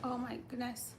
Oh my goodness.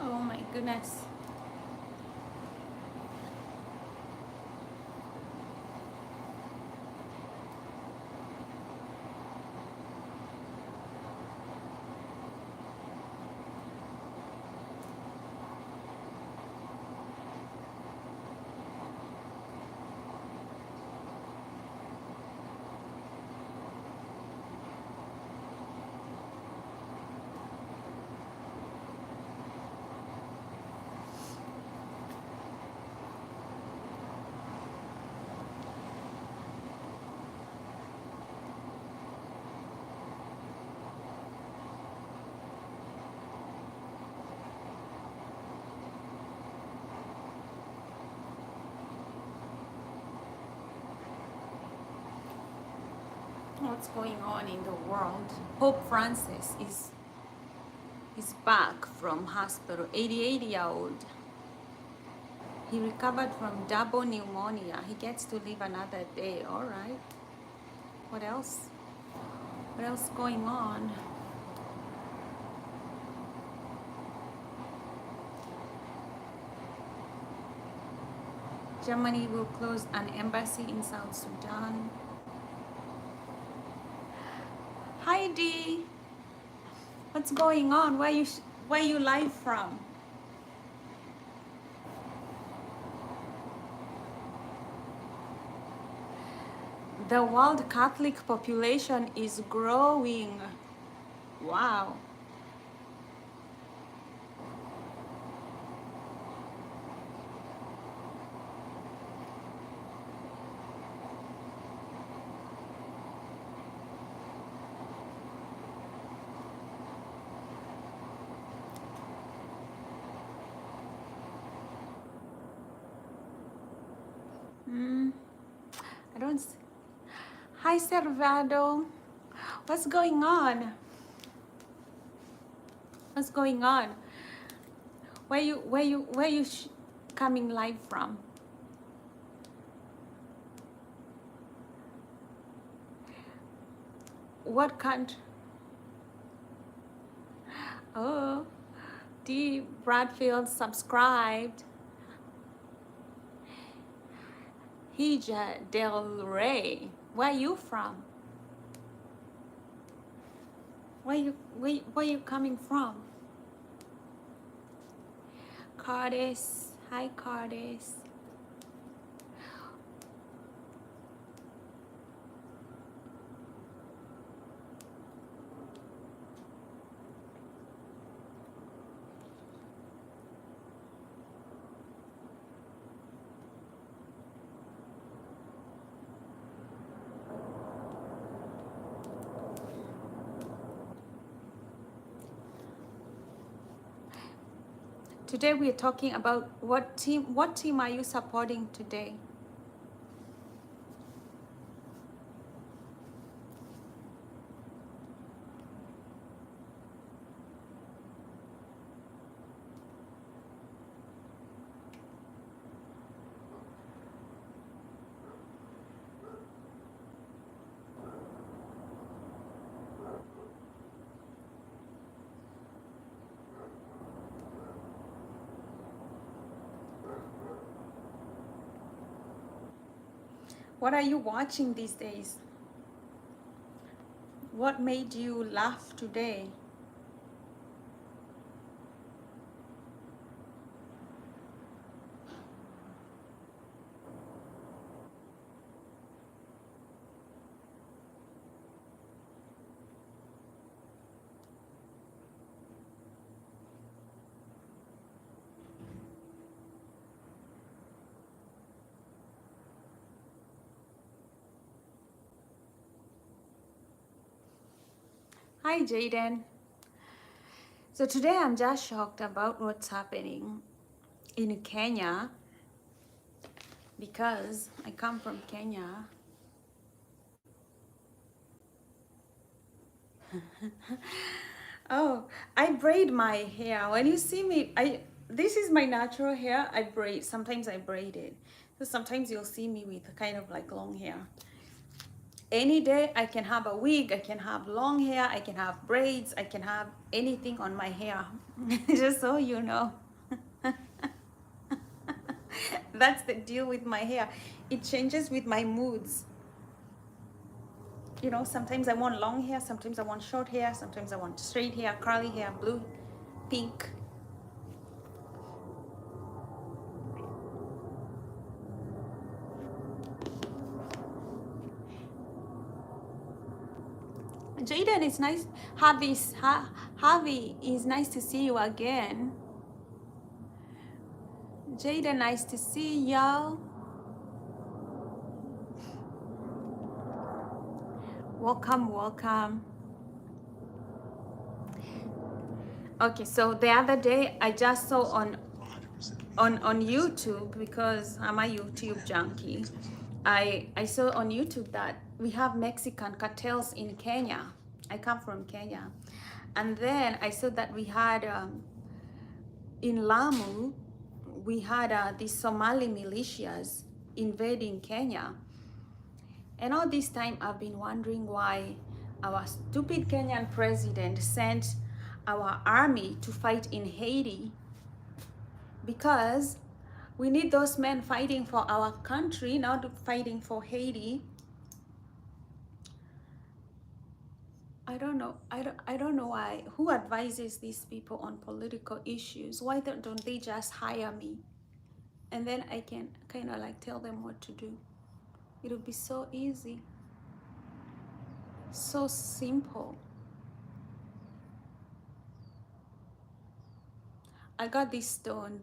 Oh my goodness. What's going on in the world? Pope Francis is back from hospital. 88-year-old. He recovered from double pneumonia. He gets to live another day. All right. What else? What else going on? Germany will close an embassy in South Sudan. Heidi, what's going on? Where you live from? The world Catholic population is growing. Wow. Mm, I don't. Hi, Servado. What's going on? What's going on? Where you coming live from? What country? Oh, D. Bradfield subscribed. Hija Del Rey. Where you from? Where you coming from? Cardis. Hi, Cardis. Today we're talking about what team. What team are you supporting today? What are you watching these days? What made you laugh today? Hi, Jaden. So today I'm just shocked about what's happening in Kenya because I come from Kenya. Oh, I braid my hair. When you see me, this is my natural hair. I braid. Sometimes I braid it. So sometimes you'll see me with kind of like long hair. Any day I can have a wig, I can have long hair, I can have braids, I can have anything on my hair. Just so you know. That's the deal with my hair. It changes with my moods. You know, sometimes I want long hair, sometimes I want short hair, sometimes I want straight hair, curly hair, blue, pink. Jaden, it's nice. Harvey, it's nice to see you again. Jaden, nice to see y'all. Welcome, welcome. Okay, so the other day I just saw on YouTube, because I'm a YouTube junkie. I saw on YouTube that we have Mexican cartels in Kenya. I come from Kenya, and then I saw that we had in Lamu, we had these Somali militias invading Kenya. And all this time I've been wondering why our stupid Kenyan president sent our army to fight in Haiti, because we need those men fighting for our country, not fighting for Haiti. I don't know why. Who advises these people on political issues? Why don't they just hire me? And then I can kind of like tell them what to do. It would be so easy, so simple. I got this stone.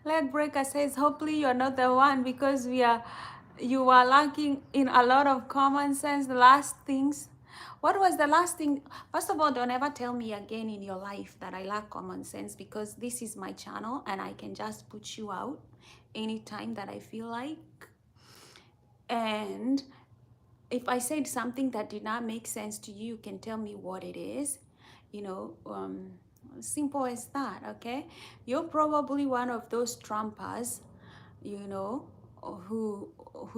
Leg breaker says, hopefully you're not the one, because you are lacking in a lot of common sense. The last things. What was the last thing? First of all, don't ever tell me again in your life that I lack common sense, because this is my channel and I can just put you out anytime that I feel like. And if I said something that did not make sense to you, you can tell me what it is. You know, simple as that, okay? You're probably one of those Trumpers, you know, who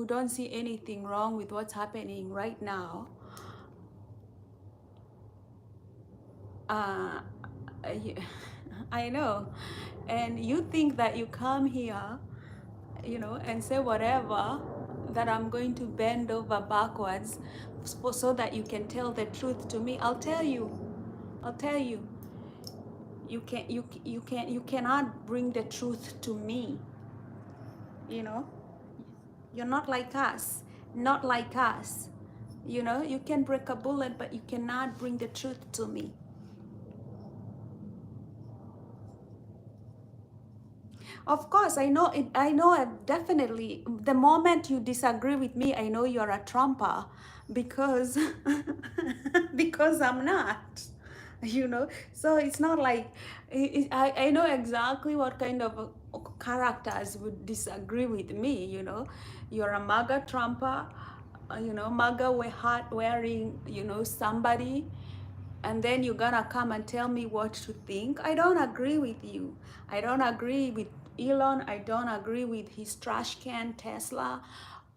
don't see anything wrong with what's happening right now. Uh, I know. And you think that you come here, you know, and say whatever, that I'm going to bend over backwards so that you can tell the truth to me. I'll tell you, you cannot bring the truth to me. You know, you're not like us, not like us. You know, you can break a bullet, but you cannot bring the truth to me. Of course, I know it. I know it definitely. The moment you disagree with me, I know you're a Trumper, because because I'm not. You know, so it's not like I know exactly what kind of characters would disagree with me. You know, you're a MAGA Trumper. You know, MAGA hat wearing. You know, somebody, and then you're gonna come and tell me what to think. I don't agree with you. I don't agree with Elon. I don't agree with his trash can Tesla,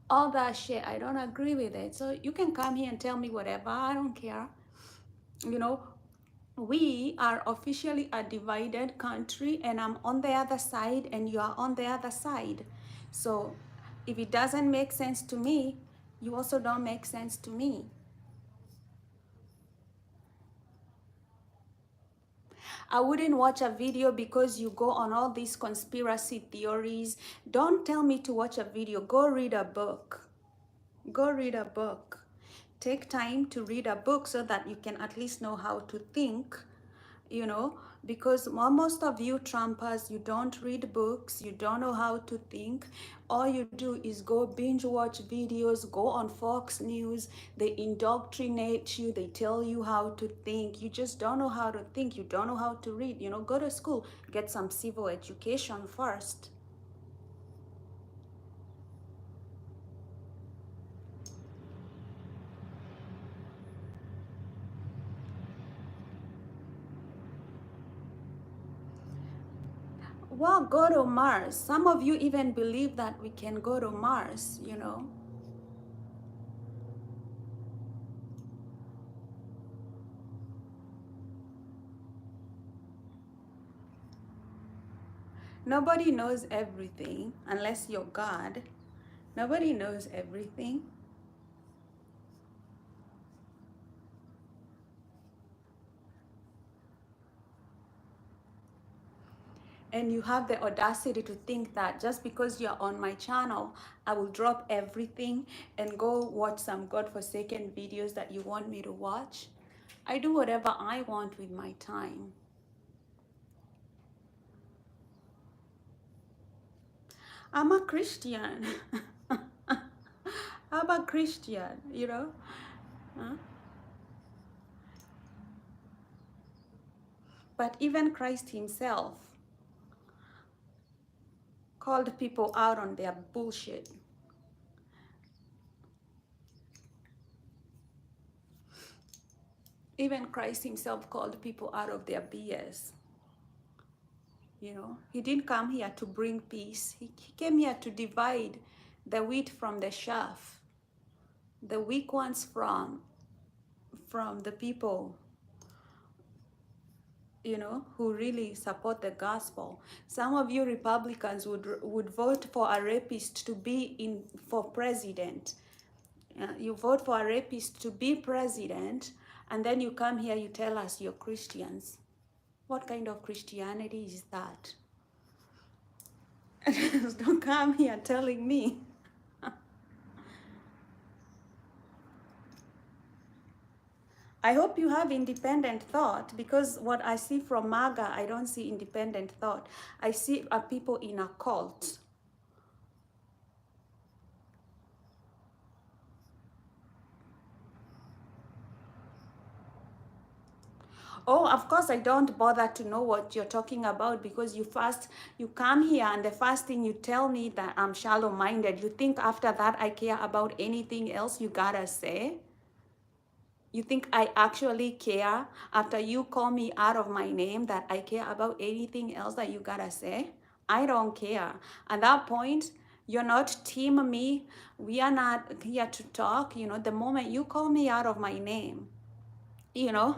all that shit. I don't agree with it. So you can come here and tell me whatever. I don't care. You know, we are officially a divided country, and I'm on the other side and you are on the other side. So if it doesn't make sense to me, you also don't make sense to me. I wouldn't watch a video because you go on all these conspiracy theories. Don't tell me to watch a video. Go read a book. Go read a book. Take time to read a book so that you can at least know how to think. You know, because most of you Trumpers, you don't read books, you don't know how to think. All you do is go binge watch videos, go on Fox News, they indoctrinate you, they tell you how to think. You just don't know how to think, you don't know how to read. You know, go to school, get some civil education first. Well, go to Mars. Some of you even believe that we can go to Mars, you know. Nobody knows everything unless you're God. Nobody knows everything. And you have the audacity to think that just because you're on my channel, I will drop everything and go watch some godforsaken videos that you want me to watch. I do whatever I want with my time. I'm a Christian. I'm a Christian, you know? Huh? But even Christ himself called people out on their bullshit. Even Christ himself called people out of their BS. You know, he didn't come here to bring peace. He came here to divide the wheat from the chaff, the weak ones from the people, you know, who really support the gospel. Some of you Republicans would vote for a rapist to be in for president. You vote for a rapist to be president, and then you come here, you tell us you're Christians. What kind of Christianity is that? Don't come here telling me. I hope you have independent thought, because what I see from MAGA, I don't see independent thought. I see people in a cult. Oh, of course, I don't bother to know what you're talking about, because you come here and the first thing you tell me that I'm shallow-minded. You think after that I care about anything else you gotta say? You think I actually care after you call me out of my name that I care about anything else that you gotta say? I don't care. At that point, you're not team me. We are not here to talk. You know, the moment you call me out of my name, you know,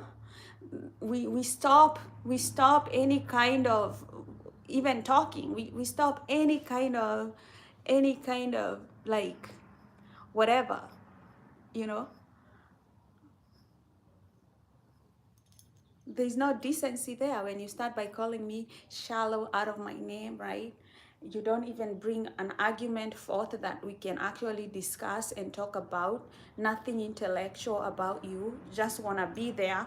we stop any kind of even talking. We stop any kind of like whatever, you know. There's no decency there when you start by calling me shallow out of my name, right? You don't even bring an argument forth that we can actually discuss and talk about. Nothing intellectual about you. Just want to be there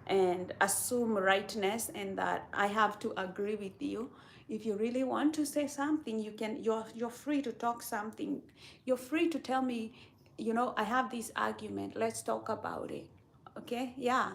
and assume rightness and that I have to agree with you. If you really want to say something, you can. You're free to talk something. You're free to tell me, you know, I have this argument. Let's talk about it. Okay? Yeah,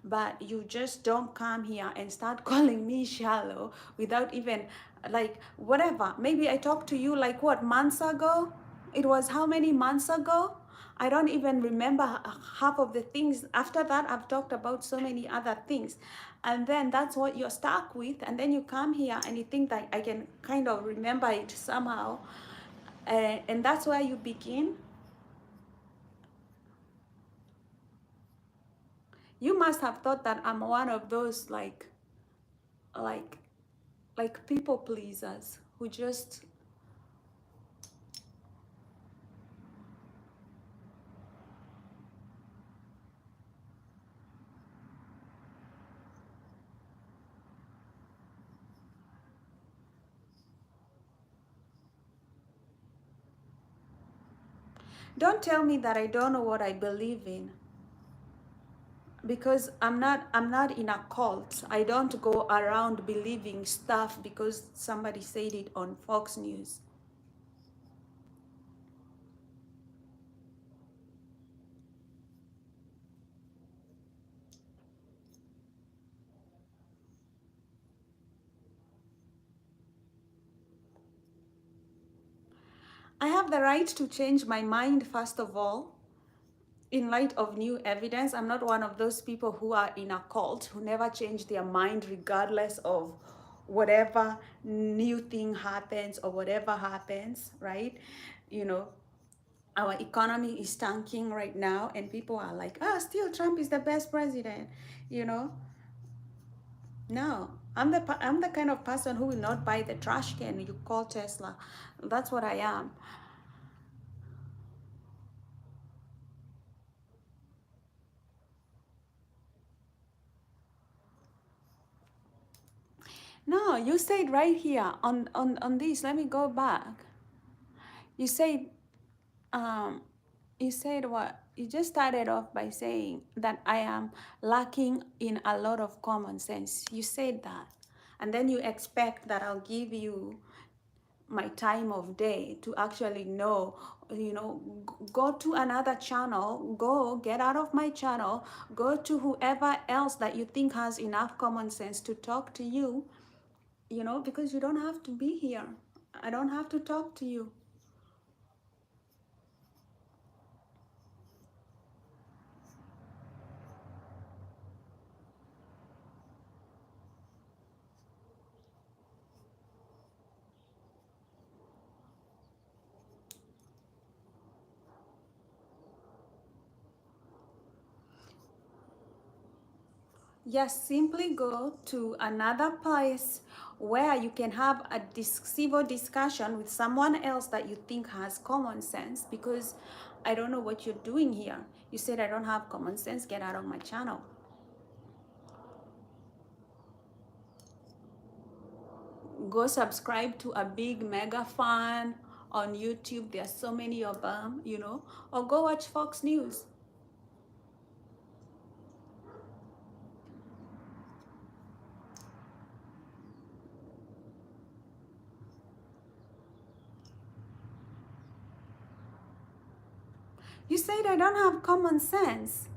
but you just don't come here and start calling me shallow without even like whatever. Maybe I talked to you like what, months ago? It was how many months ago? I don't even remember half of the things. After that, I've talked about so many other things, and then that's what you're stuck with, and then you come here and you think that I can kind of remember it somehow, and that's where you begin. You must have thought that I'm one of those like people pleasers who just don't tell me that I don't know what I believe in. because I'm not in a cult. I don't go around believing stuff because somebody said it on Fox News. I have the right to change my mind, first of all, in light of new evidence. I'm not one of those people who are in a cult who never change their mind regardless of whatever new thing happens or whatever happens, right? You know, our economy is tanking right now and people are like, still Trump is the best president, you know. No, I'm the kind of person who will not buy the trash can you call Tesla. That's what I am. No, you said right here on this. Let me go back. You said um you said what? You just started off by saying that I am lacking in a lot of common sense. You said that. And then you expect that I'll give you my time of day to actually know, go to another channel, go get out of my channel, go to whoever else that you think has enough common sense to talk to you, because you don't have to be here. I don't have to talk to you. Yes, simply go to another place where you can have a civil discussion with someone else that you think has common sense, because I don't know what you're doing here. You said I don't have common sense, get out of my channel. Go subscribe to a big mega fan on YouTube. There's so many of them, or go watch Fox News. You said I don't have common sense.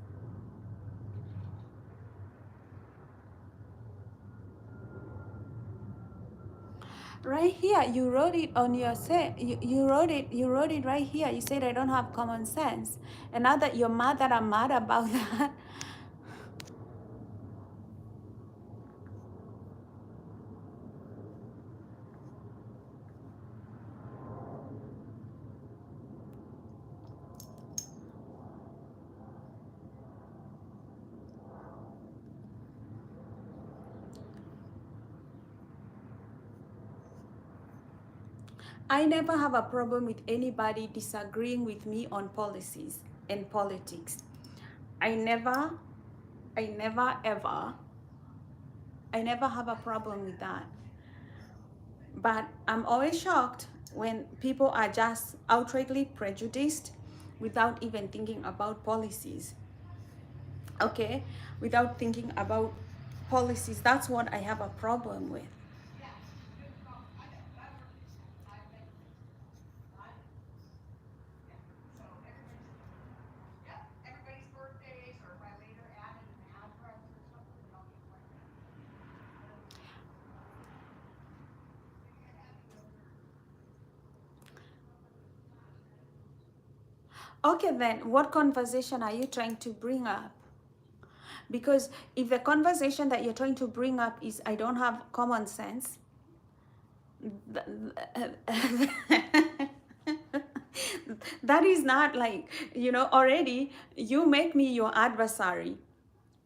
Right here, you wrote it on your set. You wrote it right here. You said I don't have common sense. And now that you're mad that I'm mad about that, I never have a problem with anybody disagreeing with me on policies and politics. I never, I never ever, I never have a problem with that. But I'm always shocked when people are just outrightly prejudiced without even thinking about policies. Okay? Without thinking about policies. That's what I have a problem with. Okay, then what conversation are you trying to bring up? Because if the conversation that you're trying to bring up is I don't have common sense, that is not like, already you make me your adversary.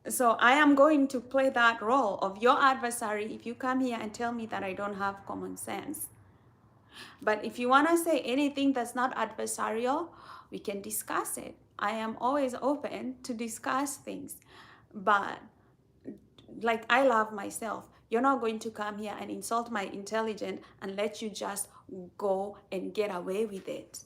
So I am going to play that role of your adversary if you come here and tell me that I don't have common sense. But if you want to say anything that's not adversarial, we can discuss it. I am always open to discuss things. But like, I love myself. You're not going to come here and insult my intelligence and let you just go and get away with it.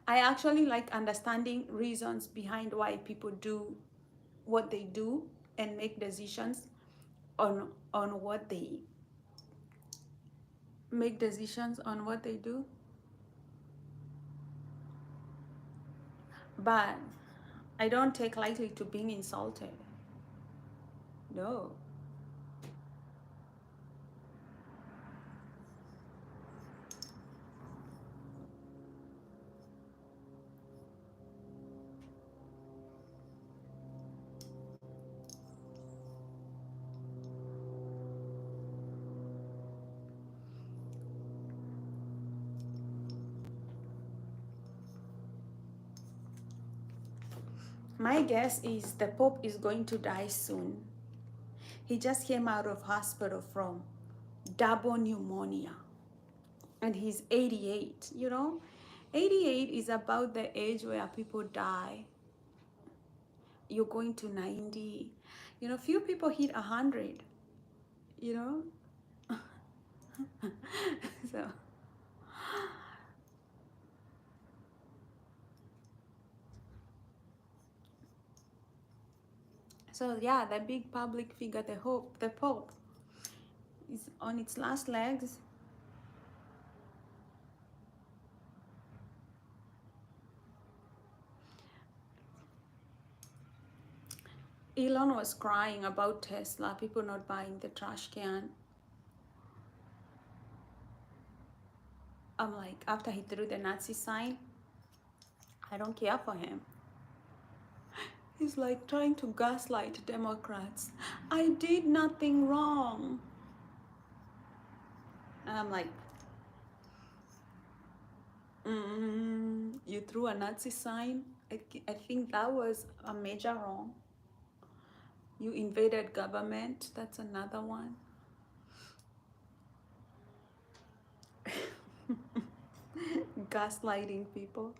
I actually like understanding reasons behind why people do what they do and make decisions on what they make decisions on what they do. But I don't take lightly to being insulted. No. My guess is the Pope is going to die soon. He just came out of hospital from double pneumonia. And he's 88, you know? 88 is about the age where people die. You're going to 90. You know, few people hit 100, you know? so so yeah, the big public figure, the Pope is on its last legs. Elon was crying about Tesla, people not buying the trash can. I'm like, after he threw the Nazi sign, I don't care for him. He's like trying to gaslight Democrats. I did nothing wrong. And I'm like, you threw a Nazi sign? I think that was a major wrong. You invaded government, that's another one. Gaslighting people.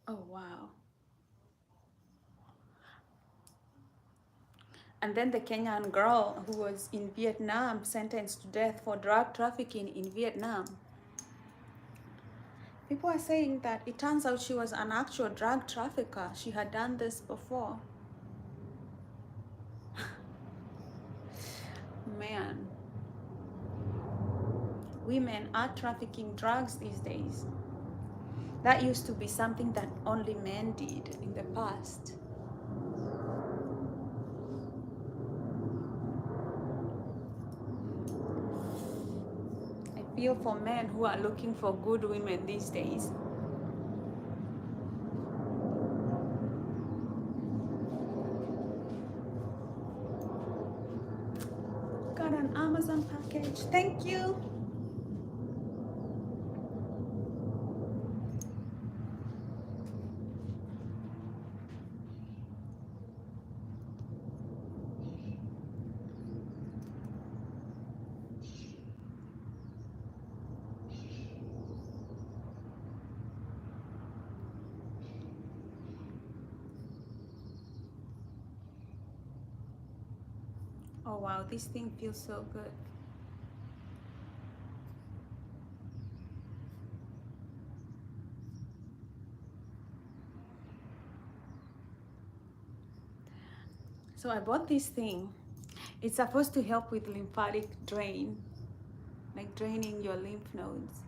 Oh, wow. And then the Kenyan girl who was in Vietnam, sentenced to death for drug trafficking in Vietnam. People are saying that it turns out she was an actual drug trafficker. She had done this before. Man, women are trafficking drugs these days. That used to be something that only men did in the past. I feel for men who are looking for good women these days. Got an Amazon package. Thank you. Oh wow, this thing feels so good. So I bought this thing. It's supposed to help with lymphatic drain, like draining your lymph nodes.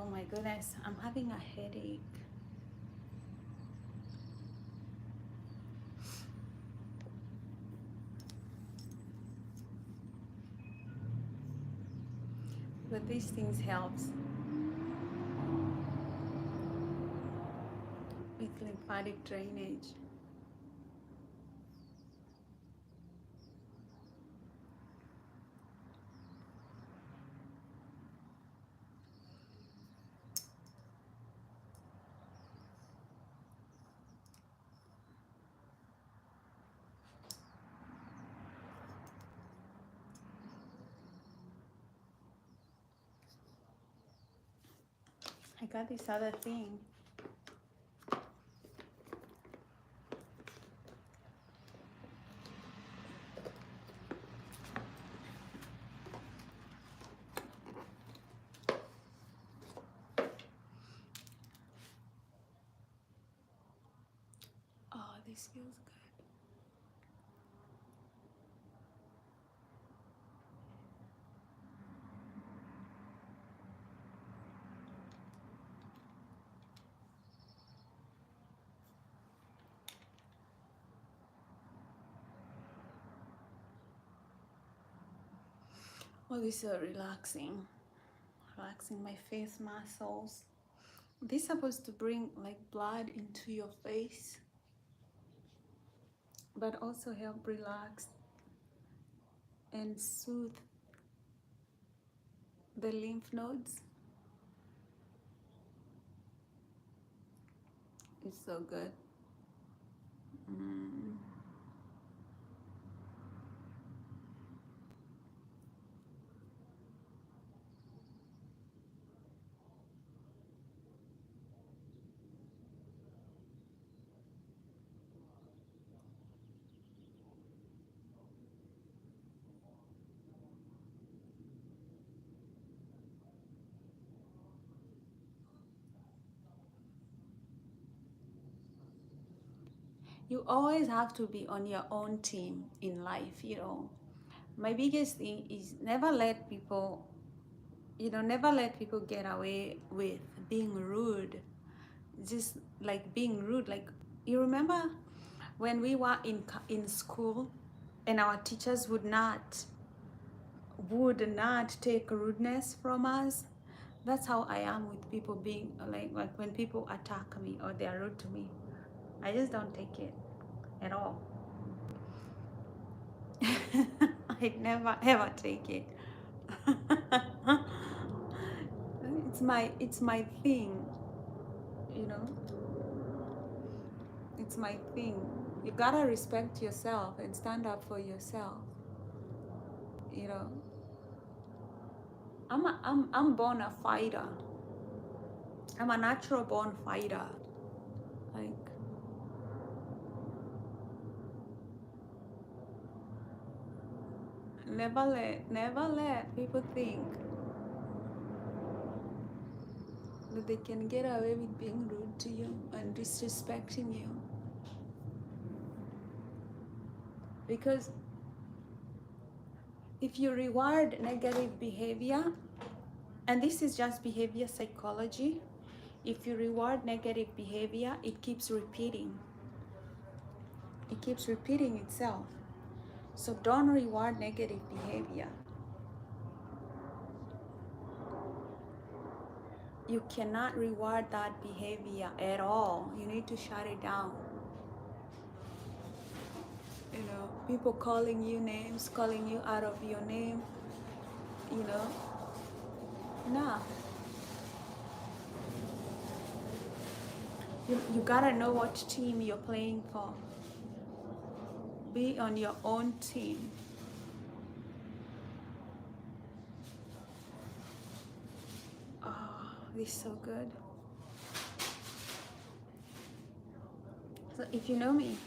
Oh my goodness, I'm having a headache. But these things helps with lymphatic drainage. I got this other thing. Oh, this feels good. Oh, this is relaxing. Relaxing my face muscles. This is supposed to bring like blood into your face, but also help relax and soothe the lymph nodes. It's so good. Mm. You always have to be on your own team in life, you know. My biggest thing is never let people, never let people get away with being rude. Just like being rude. Like, you remember when we were in school and our teachers would not take rudeness from us? That's how I am with people being like when people attack me or they are rude to me. I just don't take it at all. I never ever take it. It's my thing, you know. It's my thing. You gotta respect yourself and stand up for yourself. You know, I'm born a fighter. I'm a natural born fighter. Like, never let people think that they can get away with being rude to you and disrespecting you. Because if you reward negative behavior, and this is just behavior psychology, if you reward negative behavior, it keeps repeating. It keeps repeating itself. So don't reward negative behavior. You cannot reward that behavior at all. You need to shut it down. You know, people calling you names, calling you out of your name, you know. Nah. You gotta know what team you're playing for. Be on your own team. Oh, this is so good. So if you know me,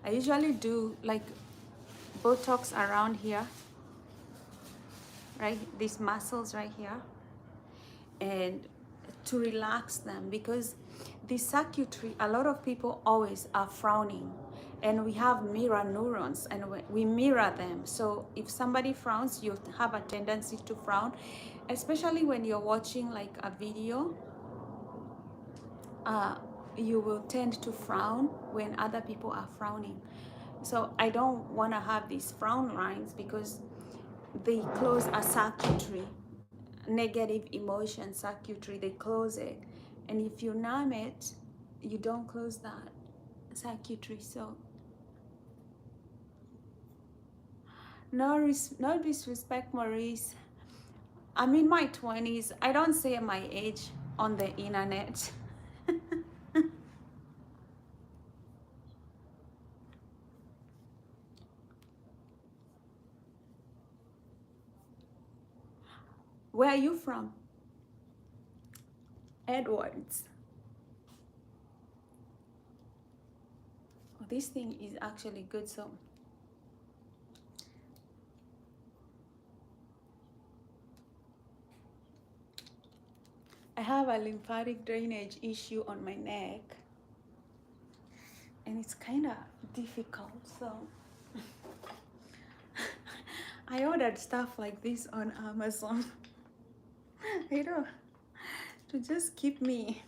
I usually do like Botox around here, right? These muscles right here, and to relax them, because the circuitry, a lot of people always are frowning and we have mirror neurons, and we mirror them. So if somebody frowns, you have a tendency to frown, especially when you're watching like a video. uh, you will tend to frown when other people are frowning. So I don't want to have these frown lines because they close a circuitry, negative emotion circuitry, they close it. And if you numb it, you don't close that circuitry. So no disrespect, Maurice. I'm in my 20s. I don't say my age on the internet. Where are you from? Edwards. Oh, this thing is actually good. So I have a lymphatic drainage issue on my neck, and it's kind of difficult. So I ordered stuff like this on Amazon, you know, to just keep me.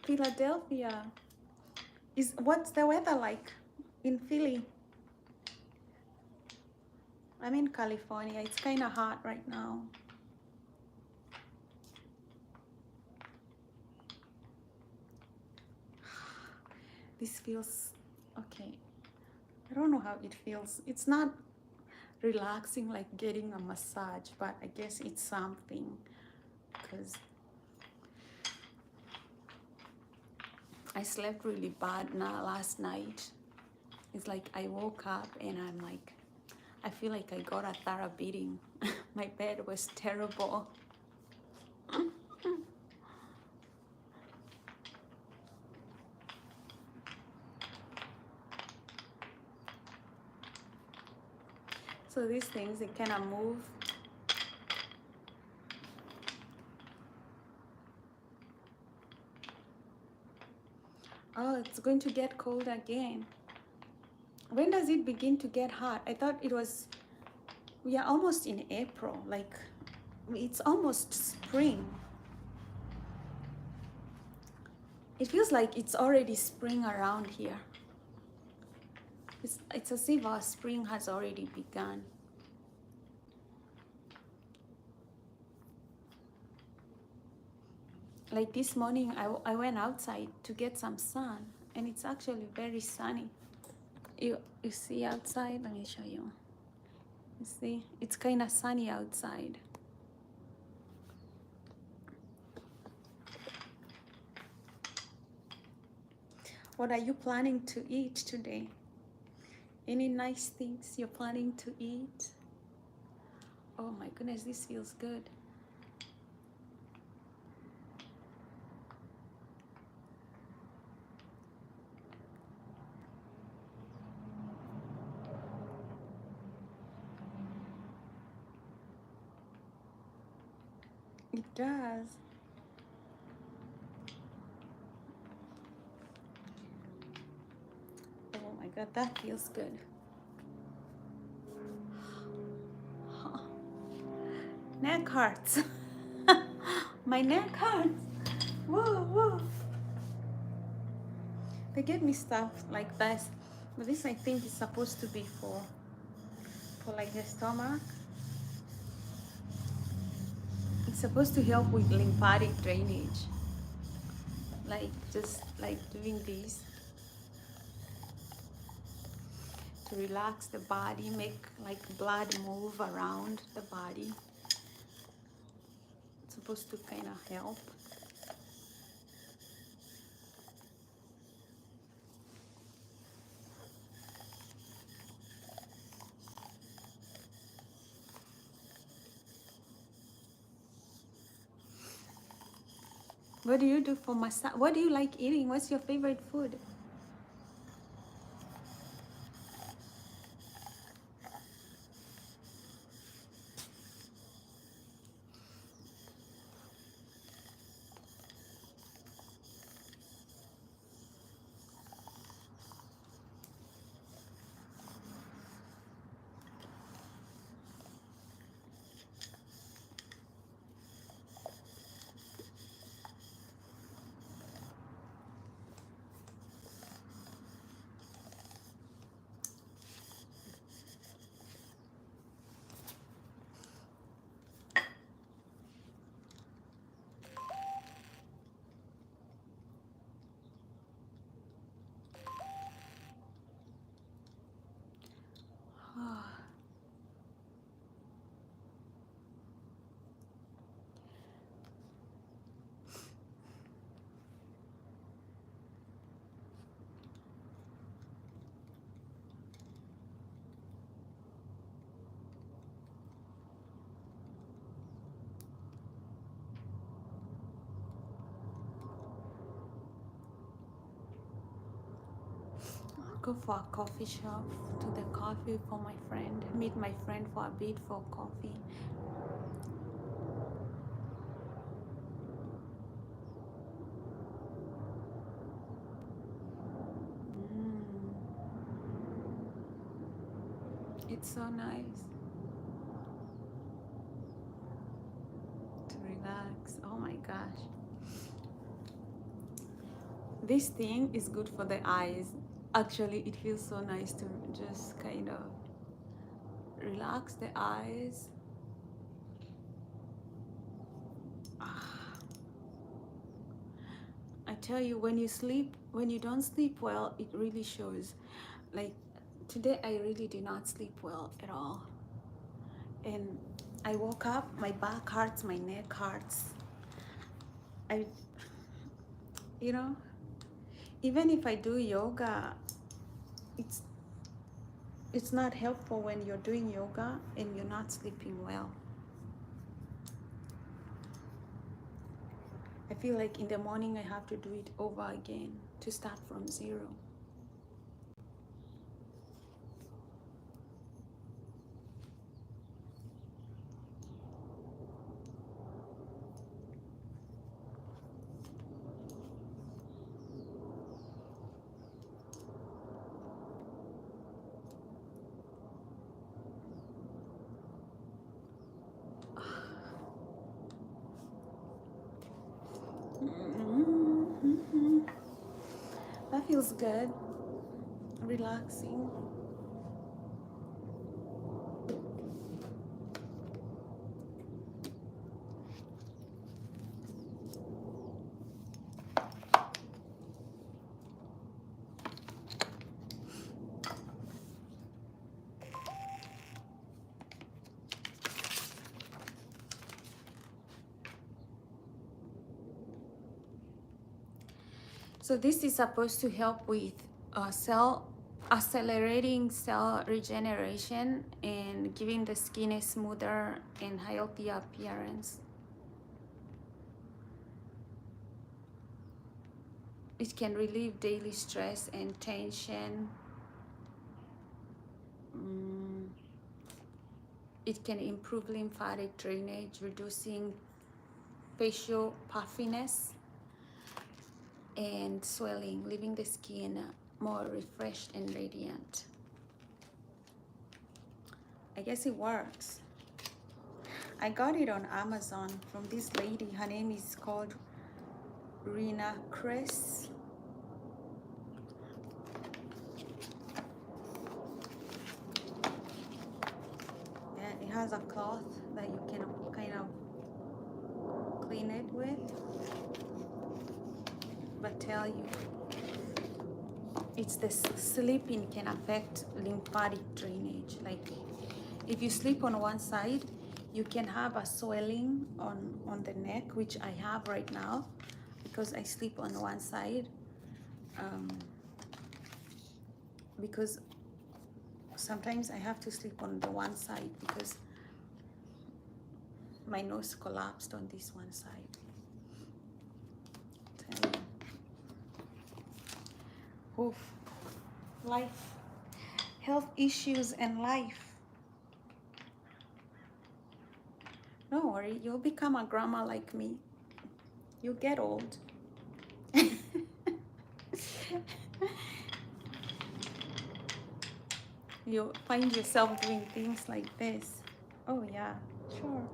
Philadelphia is, what's the weather like in Philly? I'm in California. It's kind of hot right now. This feels okay. I don't know how it feels. It's not relaxing like getting a massage, but I guess it's something, because I slept really bad last night. It's like I woke up and I'm like, I feel like I got a thorough beating. My bed was terrible. So these things, they kind of move. Oh, it's going to get cold again. When does it begin to get hot? I thought it was, we are almost in April, like it's almost spring. It feels like it's already spring around here. It's as if our spring has already begun. Like this morning, I went outside to get some sun, and it's actually very sunny. You see outside? Let me show you. You see, it's kind of sunny outside. What are you planning to eat today? Any nice things you're planning to eat? Oh my goodness, this feels good. It does. Oh my god, that feels good. Neck hurts. My neck hurts. Whoa, whoa. They gave me stuff like this, but this I think is supposed to be for like the stomach. It's supposed to help with lymphatic drainage. Like just like doing this to relax the body, make like blood move around the body. It's supposed to kind of help. What do you do for massage? What do you like eating? What's your favorite food? go for a coffee shop, to the coffee for my friend, meet my friend for a bit for coffee. It's so nice to relax. Oh my gosh. This thing is good for the eyes. Actually, it feels so nice to just kind of relax the eyes. I tell you, when you sleep, when you don't sleep well, it really shows. Like today, I really did not sleep well at all. And I woke up, my back hurts, my neck hurts. You know, even if I do yoga, it's not helpful when you're doing yoga and you're not sleeping well. I feel like in the morning I have to do it over again to start from zero. That feels good, relaxing. So this is supposed to help with accelerating cell regeneration and giving the skin a smoother and healthy appearance. It can relieve daily stress and tension. It can improve lymphatic drainage, reducing facial puffiness and swelling, leaving the skin more refreshed and radiant. I guess it works. I got it on Amazon from this lady. Her name is called Rena Chris. And it has a cloth that you can kind of clean it with. But tell you, it's the sleeping can affect lymphatic drainage. Like if you sleep on one side, you can have a swelling on the neck, which I have right now because I sleep on one side. Because sometimes I have to sleep on the one side because my nose collapsed on this one side. Tell you. Oof. Life, health issues and life. Don't worry, you'll become a grandma like me. You'll get old. You'll find yourself doing things like this. Oh yeah, sure.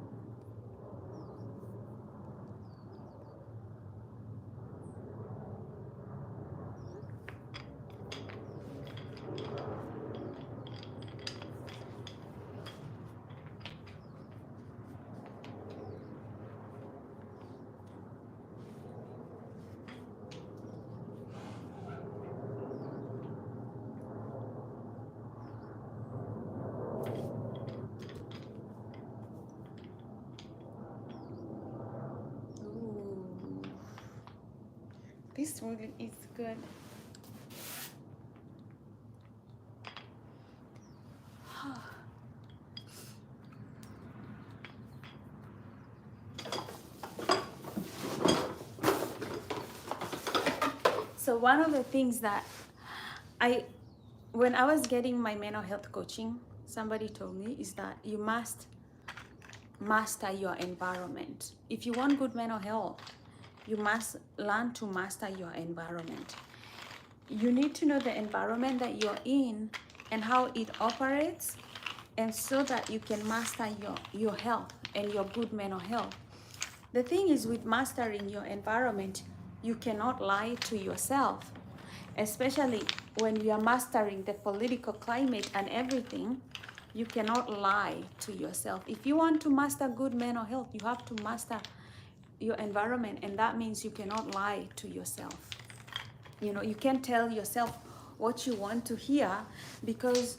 This really is good. So one of the things that I when I was getting my mental health coaching, somebody told me is that you must master your environment. If you want good mental health, you must learn to master your environment. You need to know the environment that you're in and how it operates, and so that you can master your health and your good mental health. The thing is, with mastering your environment, you cannot lie to yourself, especially when you are mastering the political climate and everything. You cannot lie to yourself. If you want to master good mental health, you have to master your environment, and that means you cannot lie to yourself. You know, you can't tell yourself what you want to hear, because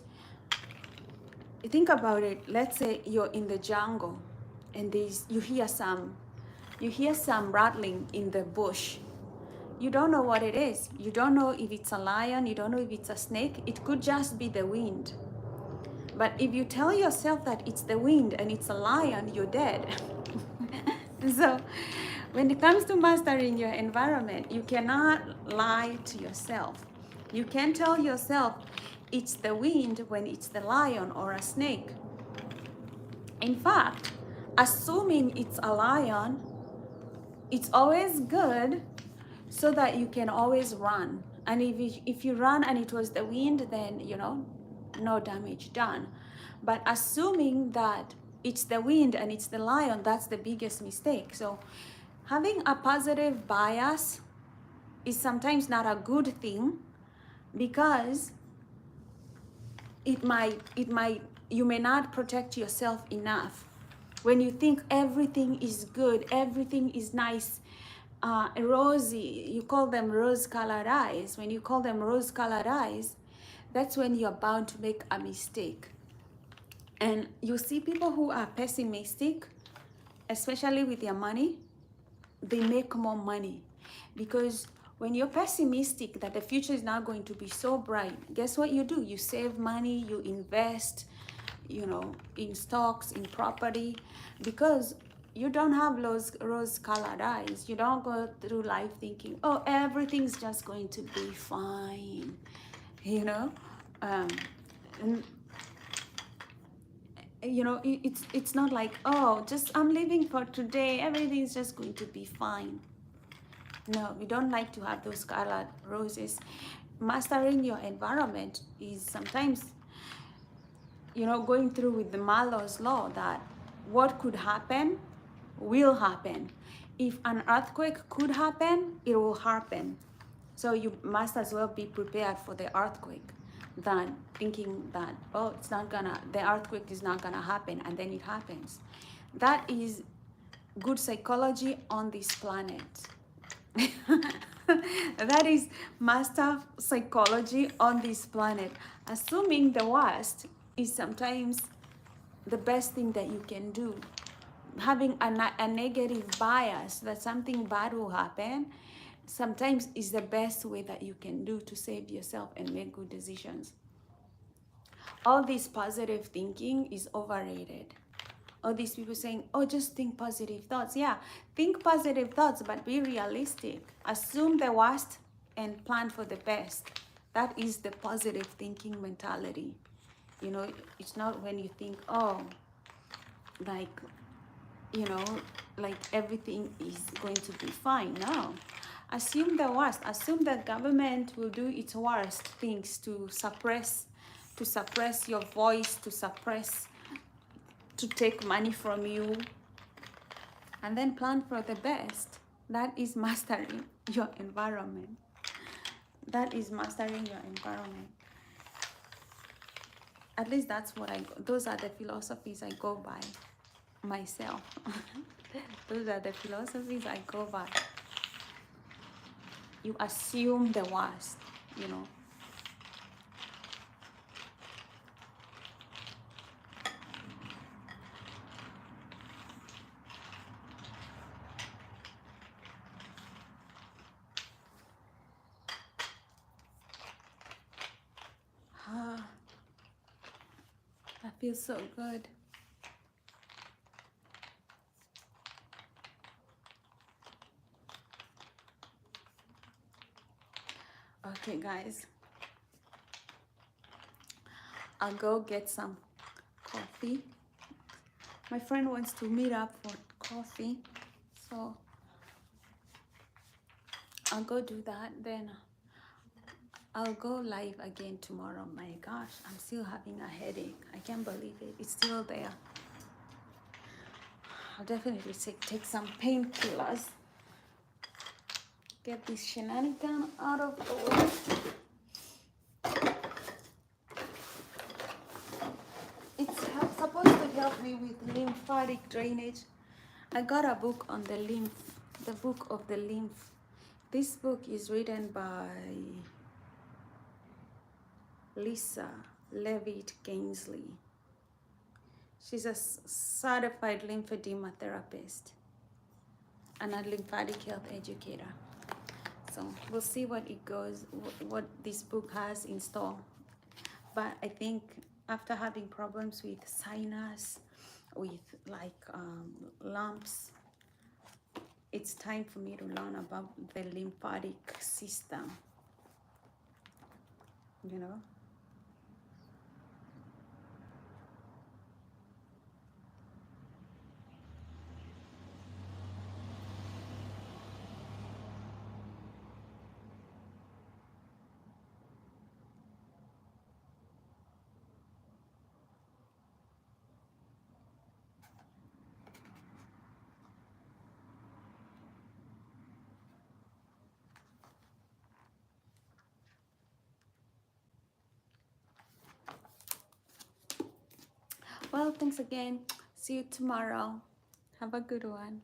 think about it. Let's say you're in the jungle and you hear some rattling in the bush. You don't know what it is. You don't know if it's a lion, you don't know if it's a snake. It could just be the wind. But if you tell yourself that it's the wind and it's a lion, you're dead. So when it comes to mastering your environment, you cannot lie to yourself. You can't tell yourself it's the wind when it's the lion or a snake. In fact, assuming it's a lion, it's always good, so that you can always run. And if you run and it was the wind, then, you know, no damage done. But assuming that it's the wind and it's the lion, that's the biggest mistake. So having a positive bias is sometimes not a good thing, because you may not protect yourself enough. When you think everything is good, everything is nice, rosy, you call them rose-colored eyes. When you call them rose-colored eyes, that's when you're bound to make a mistake. And you see people who are pessimistic, especially with their money, they make more money. Because when you're pessimistic that the future is not going to be so bright, guess what you do? You save money, you invest, you know, in stocks, in property, because you don't have those rose-colored eyes. You don't go through life thinking, oh, everything's just going to be fine, you know. And, you know, it's not like, oh, just I'm living for today, everything's just going to be fine. No, we don't like to have those colored roses. Mastering your environment is sometimes, you know, going through with the Marlow's law, that what could happen will happen. If an earthquake could happen, it will happen. So you must as well be prepared for the earthquake than thinking that, oh, the earthquake is not gonna happen, and then it happens. That is good psychology on this planet. That is master psychology on this planet. Assuming the worst is sometimes the best thing that you can do. Having a negative bias that something bad will happen sometimes is the best way that you can do to save yourself and make good decisions. All this positive thinking is overrated. All these people saying, oh, just think positive thoughts. Yeah, think positive thoughts, but be realistic. Assume the worst and plan for the best. That is the positive thinking mentality. You know, it's not when you think, oh, like, you know, like everything is going to be fine. No. Assume the worst. Assume that government will do its worst things to suppress your voice, to take money from you, and then plan for the best. That is mastering your environment. That is mastering your environment. At least that's what those are the philosophies I go by myself. Those are the philosophies I go by. You assume the worst, you know. That feels so good. Okay, guys. I'll go get some coffee. My friend wants to meet up for coffee, so I'll go do that. Then I'll go live again tomorrow. My gosh, I'm still having a headache. I can't believe it. It's still there. I'll definitely take some painkillers. Get this shenanigan out of the way. Supposed to help me with lymphatic drainage. I got a book on the lymph, the book of the lymph. This book is written by Lisa Levitt Gainsley. She's a certified lymphedema therapist and a lymphatic health educator. So we'll see what it goes, what this book has in store. But I think after having problems with sinus, with like lumps, it's time for me to learn about the lymphatic system, you know. Well, thanks again. See you tomorrow. Have a good one.